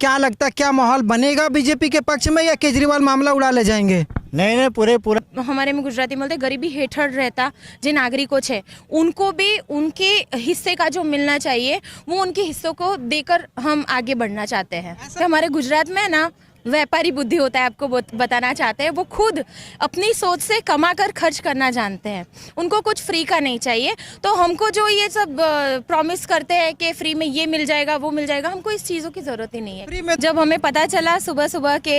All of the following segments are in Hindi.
क्या लगता है, क्या माहौल बनेगा बीजेपी के पक्ष में या केजरीवाल मामला उड़ा ले जाएंगे? नहीं पूरा हमारे में गुजराती बोलते गरीबी हेठળ रहता जो नागरिकों है उनको भी उनके हिस्से का जो मिलना चाहिए वो उनके हिस्सों को देकर हम आगे बढ़ना चाहते हैं। तो हमारे गुजरात में ना व्यापारी बुद्धि होता है, आपको बताना चाहते हैं। वो खुद अपनी सोच से कमा कर खर्च करना जानते हैं, उनको कुछ फ्री का नहीं चाहिए। तो हमको जो ये सब प्रॉमिस करते हैं कि फ्री में ये मिल जाएगा वो मिल जाएगा, हमको इस चीज़ों की ज़रूरत ही नहीं है। फ्री में जब हमें पता चला सुबह सुबह के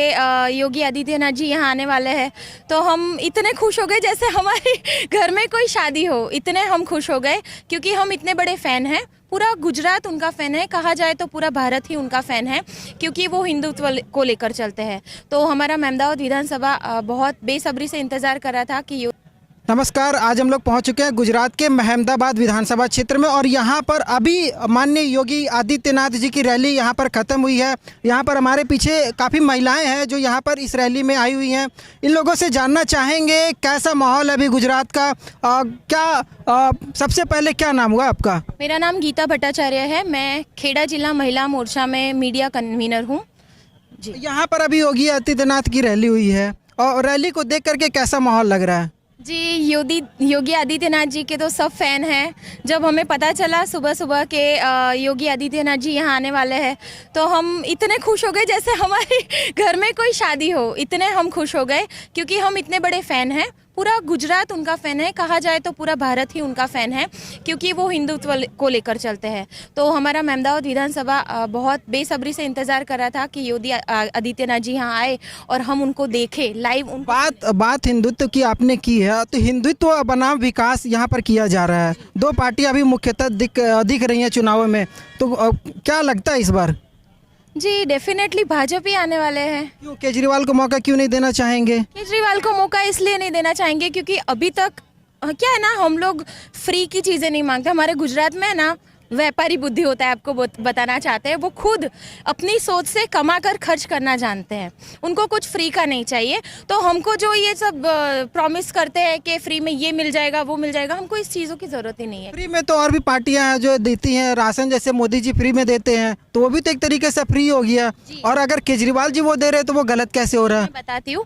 योगी आदित्यनाथ जी यहाँ आने वाले हैं तो हम इतने खुश हो गए जैसे हमारे घर में कोई शादी हो। इतने हम खुश हो गए क्योंकि हम इतने बड़े फ़ैन हैं। पूरा गुजरात उनका फ़ैन है, कहा जाए तो पूरा भारत ही उनका फ़ैन है क्योंकि वो हिंदुत्व को लेकर चलते हैं। तो हमारा मेमदावद विधानसभा बहुत बेसब्री से इंतज़ार कर रहा था कि नमस्कार, आज हम लोग पहुंच चुके हैं गुजरात के महमदाबाद विधानसभा क्षेत्र में और यहां पर अभी माननीय योगी आदित्यनाथ जी की रैली यहां पर ख़त्म हुई है। यहां पर हमारे पीछे काफ़ी महिलाएं हैं जो यहां पर इस रैली में आई हुई हैं। इन लोगों से जानना चाहेंगे कैसा माहौल है अभी गुजरात का। सबसे पहले क्या नाम हुआ आपका? मेरा नाम गीता भट्टाचार्य है, मैं खेड़ा जिला महिला मोर्चा में मीडिया कन्वीनर हूँ जी। यहाँ पर अभी योगी आदित्यनाथ की रैली हुई है और रैली को देख करके कैसा माहौल लग रहा है? जी, योगी आदित्यनाथ जी के तो सब फ़ैन हैं। जब हमें पता चला सुबह सुबह के योगी आदित्यनाथ जी यहाँ आने वाले हैं तो हम इतने खुश हो गए जैसे हमारे घर में कोई शादी हो। इतने हम खुश हो गए क्योंकि हम इतने बड़े फ़ैन हैं। पूरा गुजरात उनका फ़ैन है, कहा जाए तो पूरा भारत ही उनका फ़ैन है क्योंकि वो हिंदुत्व को लेकर चलते हैं। तो हमारा मेमदावद विधानसभा बहुत बेसब्री से इंतज़ार कर रहा था कि योगी आदित्यनाथ जी यहाँ आए और हम उनको देखें लाइव। बात हिंदुत्व की आपने की है तो हिंदुत्व बनाम विकास यहाँ पर किया जा रहा है। दो पार्टियाँ अभी मुख्यतः दिख रही हैं चुनावों में, तो क्या लगता है इस बार? जी, डेफिनेटली भाजपा ही आने वाले हैं। क्यों केजरीवाल को मौका क्यों नहीं देना चाहेंगे? केजरीवाल को मौका इसलिए नहीं देना चाहेंगे क्योंकि अभी तक क्या है ना, हम लोग फ्री की चीज़ें नहीं मांगते। हमारे गुजरात में ना व्यापारी बुद्धि होता है, आपको बताना चाहते हैं। वो खुद अपनी सोच से कमा कर खर्च करना जानते हैं, उनको कुछ फ्री का नहीं चाहिए। तो हमको जो ये सब प्रॉमिस करते हैं कि फ्री में ये मिल जाएगा वो मिल जाएगा, हमको इस चीज़ों की ज़रूरत ही नहीं है। फ्री में तो और भी पार्टियां हैं जो देती हैं, राशन जैसे मोदी जी फ्री में देते हैं तो वो भी तो एक तरीके से फ्री हो गया। और अगर केजरीवाल जी वो दे रहे हैं तो वो गलत कैसे हो रहा है? मैं बताती हूँ,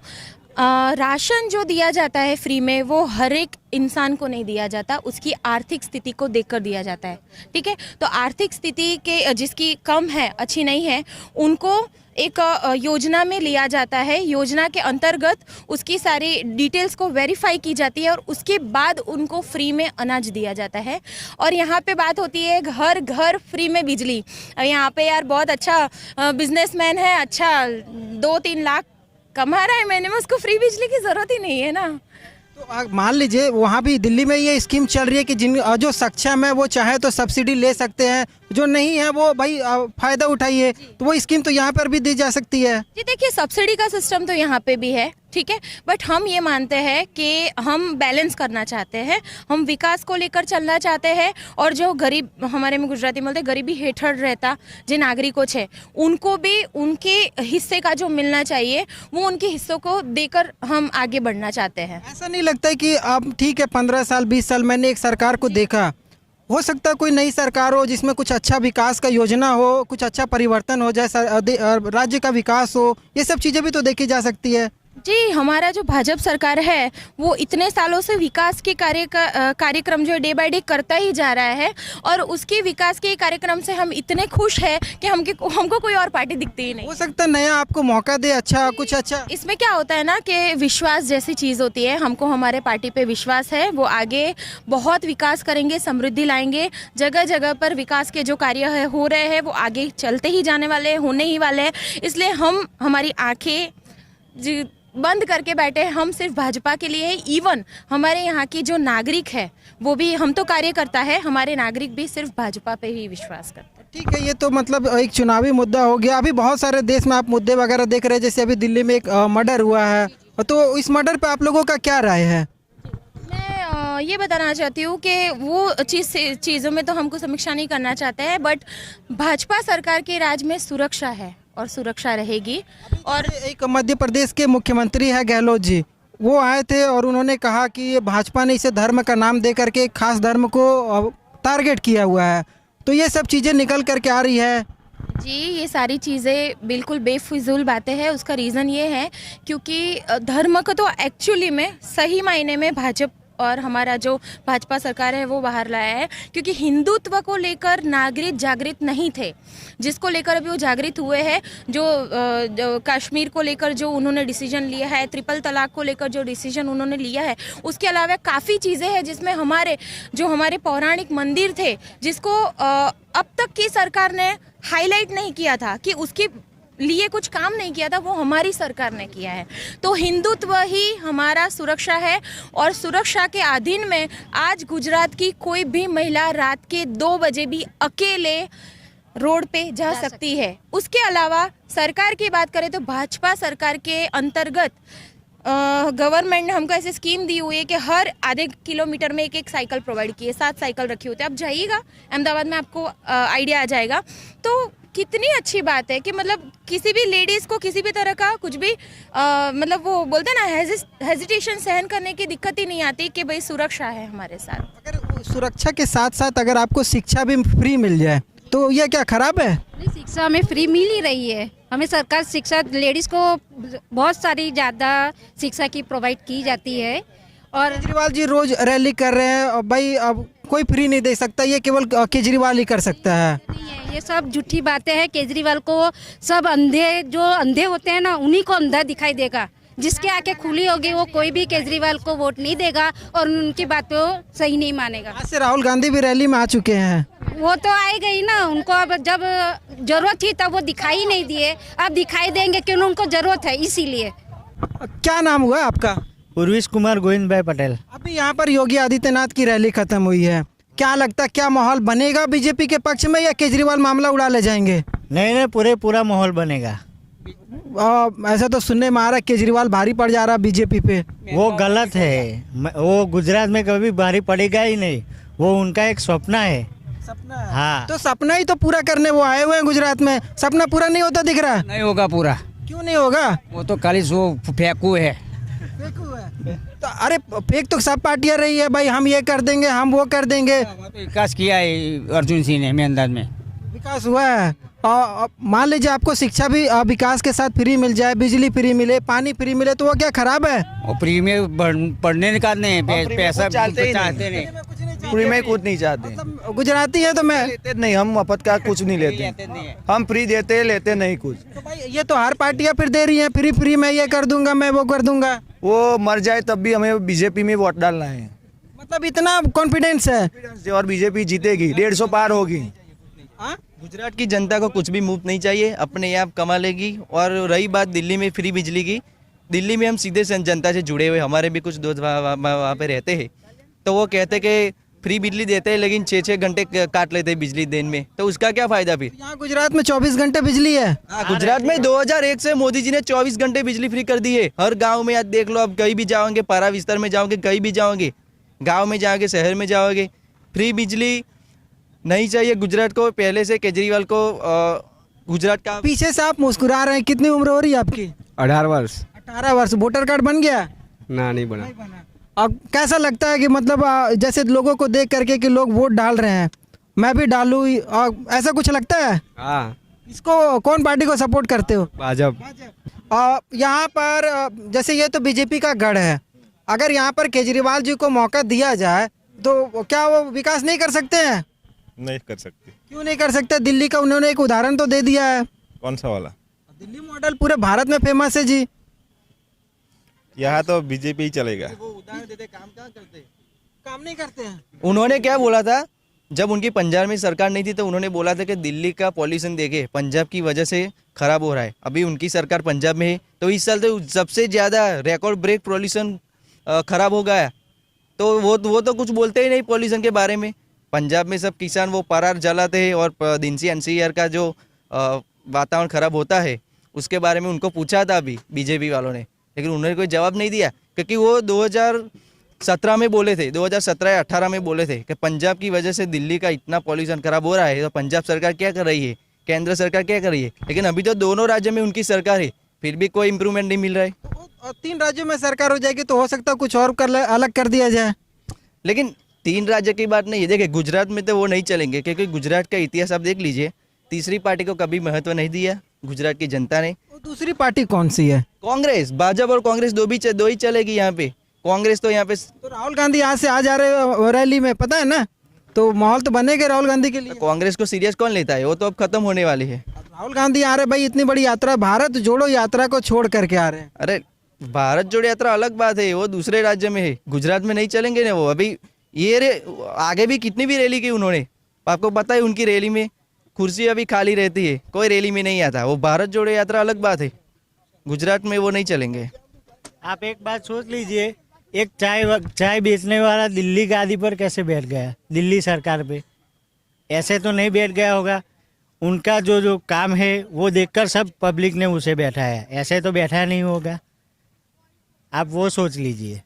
राशन जो दिया जाता है फ्री में वो हर एक इंसान को नहीं दिया जाता, उसकी आर्थिक स्थिति को देखकर दिया जाता है। ठीक है, तो आर्थिक स्थिति के जिसकी कम है, अच्छी नहीं है, उनको एक योजना में लिया जाता है। योजना के अंतर्गत उसकी सारी डिटेल्स को वेरीफाई की जाती है और उसके बाद उनको फ्री में अनाज दिया जाता है। और यहाँ पे बात होती है घर घर फ्री में बिजली। यहाँ पे यार बहुत अच्छा बिजनेसमैन है, अच्छा 2-3 लाख कमा रहा है महीने में, उसको फ्री बिजली की ज़रूरत ही नहीं है ना। तो मान लीजिए वहाँ भी दिल्ली में ये स्कीम चल रही है कि जो सक्षम है वो चाहे तो सब्सिडी ले सकते हैं, जो नहीं है वो भाई फ़ायदा उठाइए, तो वो स्कीम तो यहाँ पर भी दी जा सकती है। जी देखिए, सब्सिडी का सिस्टम तो यहाँ पे भी है, ठीक है, बट हम ये मानते हैं कि हम बैलेंस करना चाहते हैं, हम विकास को लेकर चलना चाहते हैं। और जो गरीब, हमारे में गुजराती बोलते गरीबी हेठળ रहता जो नागरिकों है उनको भी उनके हिस्से का जो मिलना चाहिए वो उनके हिस्सों को देकर हम आगे बढ़ना चाहते हैं। ऐसा नहीं लगता है कि अब ठीक है 15 साल 20 साल मैंने एक सरकार को देखा, हो सकता है कोई नई सरकार हो जिसमें कुछ अच्छा विकास का योजना हो, कुछ अच्छा परिवर्तन हो जाए, राज्य का विकास हो, ये सब चीज़ें भी तो देखी जा सकती है। जी, हमारा जो भाजपा सरकार है वो इतने सालों से विकास के कार्यक्रम जो डे बाय डे करता ही जा रहा है और उसके विकास के कार्यक्रम से हम इतने खुश हैं कि हमको कोई और पार्टी दिखती ही नहीं। हो सकता है नया आपको मौका दे, अच्छा कुछ अच्छा। इसमें क्या होता है ना कि विश्वास जैसी चीज़ होती है, हमको हमारे पार्टी पे विश्वास है, वो आगे बहुत विकास करेंगे, समृद्धि लाएंगे। जगह जगह पर विकास के जो कार्य है हो रहे हैं वो आगे चलते ही जाने वाले, होने ही वाले हैं। इसलिए हम हमारी आँखें बंद करके बैठे, हम सिर्फ भाजपा के लिए है। इवन हमारे यहाँ की जो नागरिक है वो भी, हम तो कार्य करता है, हमारे नागरिक भी सिर्फ भाजपा पे ही विश्वास करते हैं। ठीक है, ये तो मतलब एक चुनावी मुद्दा हो गया। अभी बहुत सारे देश में आप मुद्दे वगैरह देख रहे हैं, जैसे अभी दिल्ली में एक मर्डर हुआ है, तो इस मर्डर पे आप लोगों का क्या राय है? मैं ये बताना चाहती हूँ कि वो चीज़ों में तो हमको समीक्षा नहीं करना चाहते हैं, बट भाजपा सरकार के राज में सुरक्षा है और सुरक्षा रहेगी। और एक मध्य प्रदेश के मुख्यमंत्री है गहलोत जी, वो आए थे और उन्होंने कहा कि ये भाजपा ने इसे धर्म का नाम दे करके एक खास धर्म को टारगेट किया हुआ है, तो ये सब चीज़ें निकल करके आ रही है। जी, ये सारी चीज़ें बिल्कुल बेफिजूल बातें हैं। उसका रीज़न ये है क्योंकि धर्म को तो एक्चुअली में सही मायने में भाजपा और हमारा जो भाजपा सरकार है वो बाहर लाया है, क्योंकि हिंदुत्व को लेकर नागरिक जागृत नहीं थे, जिसको लेकर अभी वो जागृत हुए हैं। जो कश्मीर को लेकर जो उन्होंने डिसीजन लिया है, ट्रिपल तलाक को लेकर जो डिसीजन उन्होंने लिया है, उसके अलावा काफ़ी चीज़ें हैं जिसमें हमारे पौराणिक मंदिर थे, जिसको अब तक की सरकार ने हाईलाइट नहीं किया था कि उसके लिए कुछ काम नहीं किया था, वो हमारी सरकार ने किया है। तो हिंदुत्व ही हमारा सुरक्षा है, और सुरक्षा के अधीन में आज गुजरात की कोई भी महिला रात के 2 बजे भी अकेले रोड पे जा सकती है। उसके अलावा सरकार की बात करें तो भाजपा सरकार के अंतर्गत गवर्नमेंट ने हमको ऐसी स्कीम दी हुई है कि हर आधे किलोमीटर में एक साइकिल प्रोवाइड की है। 7 साइकिल रखी होती है। आप जाइएगा अहमदाबाद में, आपको आइडिया आ जाएगा। तो कितनी अच्छी बात है कि मतलब किसी भी लेडीज को किसी भी तरह का कुछ भी मतलब वो बोलते हैं ना, हेजिटेशन सहन करने की दिक्कत ही नहीं आती कि भाई सुरक्षा है हमारे साथ। अगर सुरक्षा के साथ साथ अगर आपको शिक्षा भी फ्री मिल जाए तो यह क्या खराब है? नहीं, शिक्षा हमें फ्री मिल ही रही है। हमें सरकार शिक्षा, लेडीज़ को बहुत सारी ज़्यादा शिक्षा की प्रोवाइड की जाती है। और केजरीवाल जी रोज रैली कर रहे हैं और भाई अब कोई फ्री नहीं दे सकता, ये केवल केजरीवाल ही कर सकता है। नहीं है, ये सब झूठी बातें हैं। केजरीवाल को सब जो अंधे होते हैं ना, उन्हीं को अंधा दिखाई देगा। जिसके आंखें खुली होगी वो कोई भी केजरीवाल को वोट नहीं देगा और उनकी बात को सही नहीं मानेगा। आज से राहुल गांधी भी रैली में आ चुके हैं। वो तो आए गई ना, उनको अब जब जरूरत थी तब वो दिखाई नहीं दिए, अब दिखाई देंगे क्यों? उनको जरूरत है इसीलिए। क्या नाम हुआ आपका? पूर्वेश कुमार गोविंद भाई पटेल। अभी यहाँ पर योगी आदित्यनाथ की रैली खत्म हुई है, क्या लगता है क्या माहौल बनेगा बीजेपी के पक्ष में, या केजरीवाल मामला उड़ा ले जाएंगे? नहीं, पूरा माहौल बनेगा। ऐसा तो सुनने में आ रहा है केजरीवाल भारी पड़ जा रहा है बीजेपी पे। वो गलत है, वो गुजरात में कभी भारी पड़ेगा ही नहीं। वो उनका एक सपना है। सपना है? हाँ, तो सपना ही तो पूरा करने वो आए हुए हैं गुजरात में, सपना पूरा नहीं होता दिख रहा है। नहीं होगा पूरा। क्यों नहीं होगा? वो तो खाली सो फेंकू है। तो अरे फेक तो सब पार्टियां रही है भाई, हम ये कर देंगे, हम वो कर देंगे। तो विकास किया है अर्जुन सिंह ने मेंदाज में। विकास हुआ है। और मान लीजिए आपको शिक्षा भी विकास के साथ फ्री मिल जाए, बिजली फ्री मिले, पानी फ्री मिले, तो वो क्या खराब है? और फ्री में पढ़ने का नहीं, पैसा चाहते नहीं। फ्री में कुछ नहीं चाहते। मतलब गुजराती है तो मैं लेते नहीं, हम मफत का कुछ नहीं लेते। हम फ्री देते लेते नहीं कुछ। तो भाई ये तो हर पार्टियां फिर दे रही हैं फ्री मैं ये कर दूंगा, मैं वो कर दूंगा। वो मर जाए तब भी हमें बीजेपी में वोट डालना है। मतलब इतना कॉन्फिडेंस है? और बीजेपी जीतेगी, 150 पार होगी। गुजरात की जनता को कुछ भी मुफ्त नहीं चाहिए, अपने आप कमा लेगी। और रही बात दिल्ली में फ्री बिजली की, दिल्ली में हम सीधे जनता से जुड़े हुए, हमारे भी कुछ दोस्त वहाँ पे रहते हैं, तो वो कहते कि फ्री बिजली देते हैं लेकिन 6-6 घंटे काट लेते हैं बिजली दिन में, तो उसका क्या फ़ायदा फिर? यहाँ गुजरात में 24 घंटे बिजली है। हाँ, गुजरात में 2001 से मोदी जी ने 24 घंटे बिजली फ्री कर दी है हर गाँव में। आज देख लो, अब कहीं भी जाओगे, पारा विस्तार में जाओगे, कहीं भी जाओगे, गाँव में जाओगे, शहर में जाओगे, फ्री बिजली नहीं चाहिए गुजरात को। पहले से केजरीवाल को गुजरात का। पीछे से आप मुस्कुरा रहे हैं, कितनी उम्र हो रही है आपकी? 18 वर्ष। 18 वर्ष। वोटर कार्ड बन गया? ना, नहीं बना। अब कैसा लगता है कि मतलब जैसे लोगों को देख करके कि लोग वोट डाल रहे हैं, मैं भी डालूं, और ऐसा कुछ लगता है? हाँ, इसको कौन पार्टी को सपोर्ट करते हो? भाजपा। यहाँ पर जैसे ये तो बीजेपी का गढ़ है, अगर यहाँ पर केजरीवाल जी को मौका दिया जाए तो क्या वो विकास नहीं कर सकते हैं? नहीं कर सकती। क्यों नहीं कर सकते? दिल्ली का उन्होंने एक उदाहरण तो दे दिया है। कौन सा वाला? दिल्ली मॉडल पूरे भारत में फेमस है जी। यहाँ तो बीजेपी ही चलेगा। वो उदाहरण देते, काम क्या करते? काम नहीं करते हैं। उन्होंने क्या बोला था जब उनकी पंजाब में सरकार नहीं थी, तो उन्होंने बोला था कि दिल्ली का पॉल्यूशन देखे पंजाब की वजह से खराब हो रहा है। अभी उनकी सरकार पंजाब में है, तो इस साल तो सबसे ज़्यादा रिकॉर्ड ब्रेक पॉल्यूशन खराब हो गया। तो वो तो कुछ बोलते ही नहीं पॉल्यूशन के बारे में। पंजाब में सब किसान वो परार जलाते हैं, और दिनसी एनसीआर का जो वातावरण खराब होता है उसके बारे में उनको पूछा था अभी बीजेपी वालों ने, लेकिन उन्होंने कोई जवाब नहीं दिया। क्योंकि वो 2017 में बोले थे, 2017 या 18 में बोले थे कि पंजाब की वजह से दिल्ली का इतना पॉल्यूशन खराब हो रहा है, तो पंजाब सरकार क्या कर रही है, केंद्र सरकार क्या कर रही है? लेकिन अभी तो दोनों राज्यों में उनकी सरकार है, फिर भी कोई इम्प्रूवमेंट नहीं मिल रहा है। और 3 राज्यों में सरकार हो जाएगी तो हो सकता है कुछ और अलग कर दिया जाए। लेकिन 3 राज्य की बात नहीं है। देखिए गुजरात में तो वो नहीं चलेंगे, क्योंकि गुजरात का इतिहास आप देख लीजिए तीसरी पार्टी को कभी महत्व नहीं दिया गुजरात की जनता ने। वो दूसरी पार्टी कौन सी है? कांग्रेस, भाजपा और कांग्रेस दो ही चलेगी यहाँ पे। कांग्रेस तो यहाँ पे तो राहुल गांधी यहाँ से आ जा रहे रैली में, पता है ना, तो माहौल तो बनेगा राहुल गांधी के लिए। कांग्रेस को सीरियस कौन लेता है, वो तो अब खत्म होने वाली है। राहुल गांधी आ रहे भाई, इतनी बड़ी यात्रा, भारत जोड़ो यात्रा को छोड़ करके आ रहे हैं। अरे भारत जोड़ो यात्रा अलग बात है, वो दूसरे राज्य में है, गुजरात में नहीं चलेंगे ना वो। अभी आगे भी कितनी भी रैली की उन्होंने, आपको पता है उनकी रैली में कुर्सी अभी खाली रहती है, कोई रैली में नहीं आता। वो भारत जोड़ो यात्रा अलग बात है, गुजरात में वो नहीं चलेंगे। आप एक बात सोच लीजिए, एक चाय बेचने वाला दिल्ली गादी पर कैसे बैठ गया, दिल्ली सरकार पे? ऐसे तो नहीं बैठ गया होगा। उनका जो काम है वो देखकर सब पब्लिक ने उसे बैठाया, ऐसे तो बैठा नहीं होगा। आप वो सोच लीजिए।